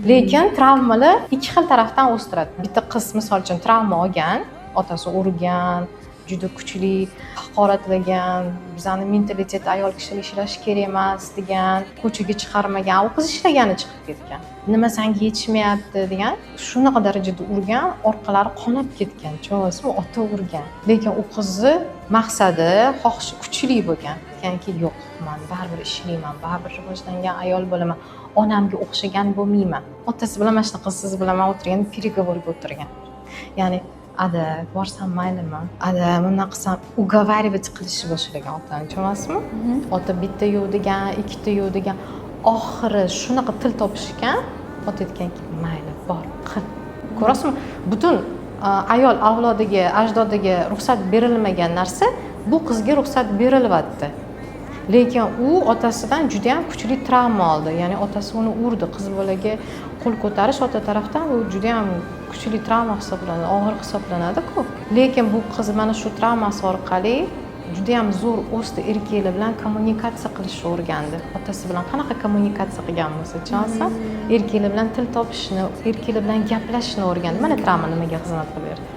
Lekin travmalar ikki xil tarafdan o'stiradi. Bitta qiz misol uchun travma olgan, otasi urgan, juda kuchli haqoratlagan, bizani mentalitet ayol kishi ishlash kerak emas degan, ko'chaga chiqarmagan, u qiz ishlagani chiqib ketgan. Nima senga yetishmayapti degan, shunaqa darajada urgan, orqalari qonab ketgan. Cho'g'isi ota urgan. Lekin u qizni maqsadi, xohishi kuchli bo'lgan. Aytganki, yo'q, men baribir ishlayman, baribir rivojlangan ayol bo'laman. Onamga o'xshagan bo'lmayman. Otasi bilan mana shunaqa siz bilan men o'tirgan переговорga o'tirgan. Ya'ni ada borsam maylimi? Ada bunday qilsam uговаривать qilishni boshlagan otani, tushunasizmi? Ota bitta yo'q degan, ikkita yo'q degan. Oxiri shunaqa til topishgan, ota aytganki, mayli, bor, qil. Ko'rasizmi? Butun ayol avlodiga, ajdodiga ruxsat berilmagan narsa bu qizga ruxsat berilyapti. Lekin u otasidan juda ham kuchli travma oldi. Ya'ni otasi uni urdi. Qiz bolaga qo'l ko'tarish ota tarafdan bu juda ham kuchli travma hisoblanadi, og'ir hisoblanadi-ku. Lekin bu qiz mana shu travmasi orqali juda ham zo'r o'sdi, erkaklar bilan kommunikatsiya qilishni o'rgandi. Otasi bilan qanaqa kommunikatsiya qilgan bo'lsa, tushunasiz? Erkaklar bilan til topishni, erkaklar bilan gaplashishni o'rgandi. Mana travma nimaga xizmat qilyapti.